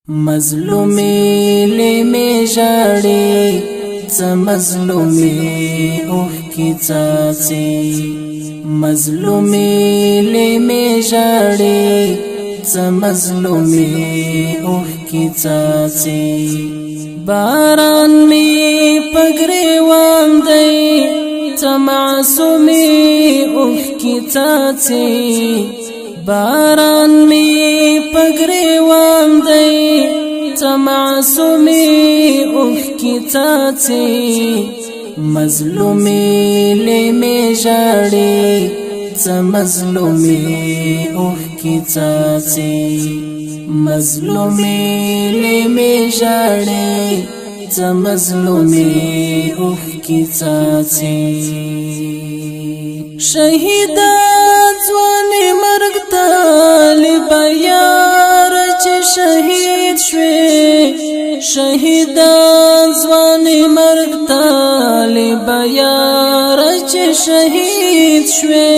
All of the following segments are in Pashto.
مظلومی لیمی جاڑی څه مظلومی اوخ کی څاڅي مظلومی لیمی جاڑی څه مظلومی اوخ کی څاڅي باران می پګریوان دی څه معصومی اوخ کی څاڅي باران می پګریوان دی څه معصومی اوخ کی څاڅي مظلومی لیمی جاڑی څه مظلومی اوخ کی څاڅي مظلومی لیمی جاڑی څه مظلومی اوخ کی څاڅي شهیدان ځواني مرګ طالب یار چې شهید شوي شهیدان ځواني مرګ طالب یار چې شهید شوي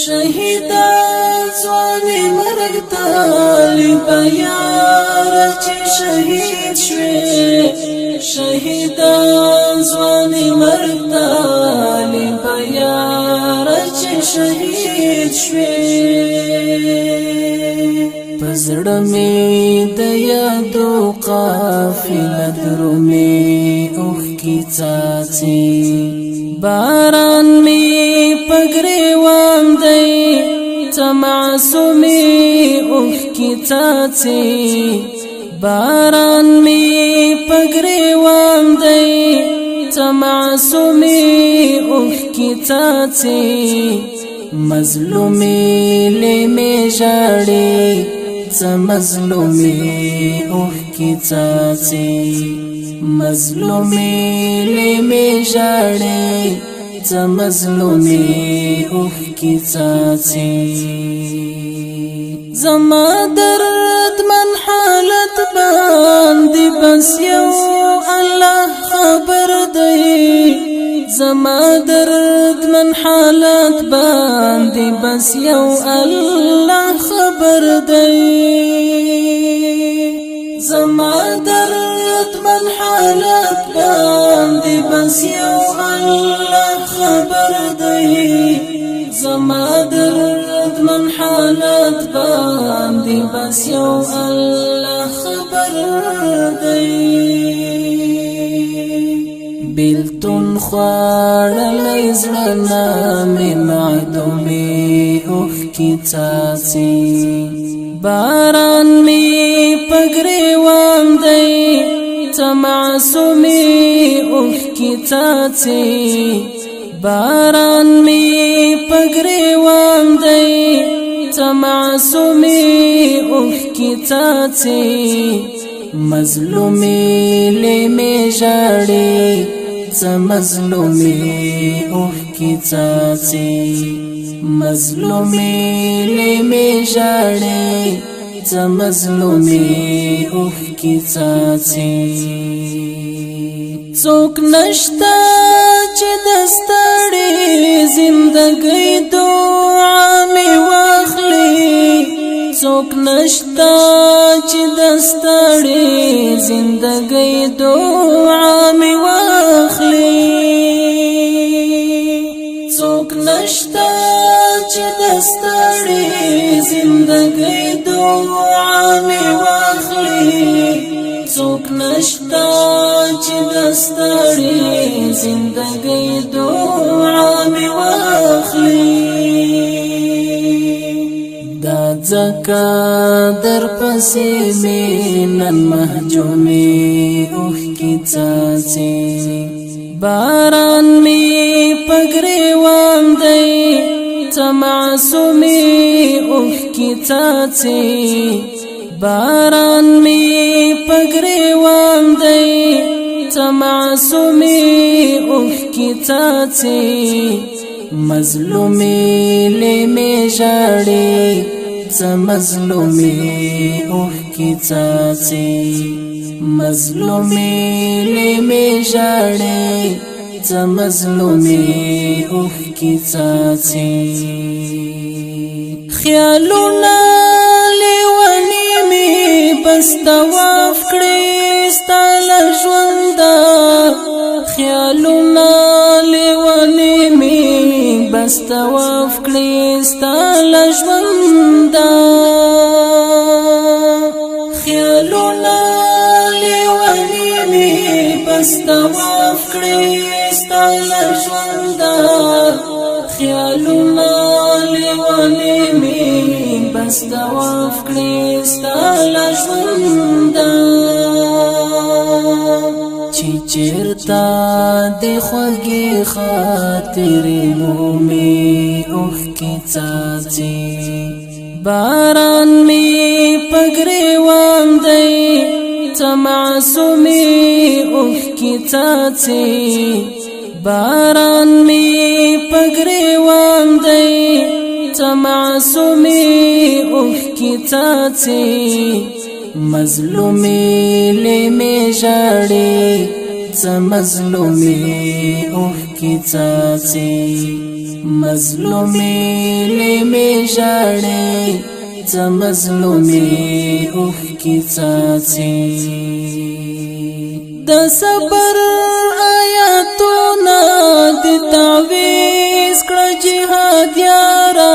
شهیدان ځواني مرګ طالب یار چې شهید شوي شهیدان ځواني مرګ طالب یار چې شهید شوي پزړه می د یادو قافله درومي اوخ کی څاڅي باران می پګریوان دی څه معصومی اوخ کی څاڅي باران می پګریوان دی څه معصومی اوخ کی څاڅي مظلومی لیمی جاڑی څه مظلومی اوخ کی څاڅي مظلومی لیمی جاڑی څه مظلومی اوخ کی څاڅي زما درد من حالت باندې بس یو الله خبر دی زما درد من حالت باندې بس یو الله خبر دی زما درد من حالت باندې بس یو الله خبر دی زما درد من حالت باندې بس یو الله خبر دی بیلتون خواړلی زړه مې معدومي اوخ کی څاڅي باران مې پګریوان دی څه معصومي اوخ کی څاڅي باران مې پګریوان دی څه معصومي اوخ کی څاڅي مظلومی لیمی جاڑی څه مظلومی اوخ کی څاڅي مظلومی لیمی جاڑی څه مظلومی اوخ کی څاڅي څوک نشتا چې دستړې زندګۍ دعا می واخلي څوک نشتا چې دستړې زندګۍ دعا می واخلي څوک نشتا چې دستړې زندګۍ دعا می واخلي څوک نشتا چې دستړې زندګۍ دعا می واخلي دا ځکه در پسې مې نن محجومي اوخ کی څاڅي باران مې پګریوان دی څه معصومي اوخ کی څاڅي باران مې پګریوان دی څه معصومي اوخ کی څاڅي مظلومی لیمی جاڑی څه مظلومی اوخ کی څاڅي مظلومی لیمی جاڑی څه مظلومی اوخ کی څاڅي خیالونه لیوان بس طواف کړی ستا له ژونده خیالونه لیونی می بس طواف کړی ستا له ژونده خیالونه لیونی می بس طواف کړی ستا له ژونده خیالونه لیونی می بس طواف کړی ستا له ژونده چې چیرته د خوږې خاطرې مومي اوښکې څاڅي باران می په ګریوان دی ته معصومې اوښکې څاڅي باران می په ګریوان دی ته معصومې اوښکې څاڅي مظلومی لمی جاڑی څه مظلومی اوښکې څاڅي مظلومی لمی جاڑی څه مظلومی اوښکې څاڅي د صبر آیاتونه د تعویذ کړه جهاد یارا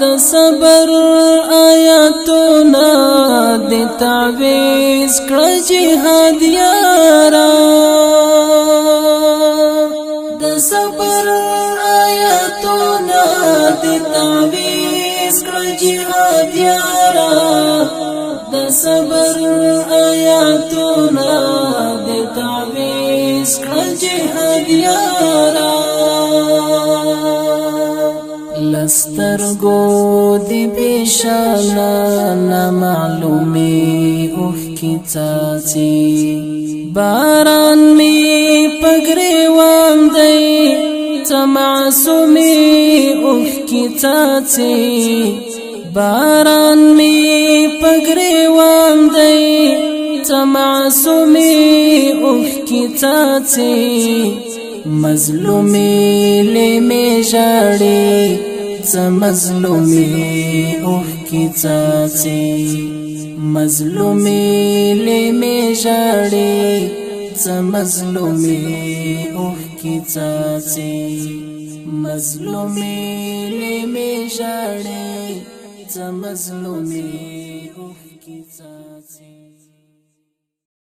د صبر آیاتونه د تعویذ کړه جهاد یارا د صبر آیاتونه د تعویذ کړه جهاد یارا د صبر آیاتونه د تعویذ کړه جهاد یارا لسترګو دی بشانا نامعلومي اوښکې څاڅي باران می په ګریوان دی ته معصومي اوښکې څاڅي باران می په ګریوان دی ته معصومي اوښکې څاڅي مظلومی لمی جاڑی څه مظلومی اوښکې څاڅي مظلومی لمی جاڑی څه مظلومی اوښکې څاڅي مظلومی لمی جاڑی څه مظلومی اوښکې څاڅي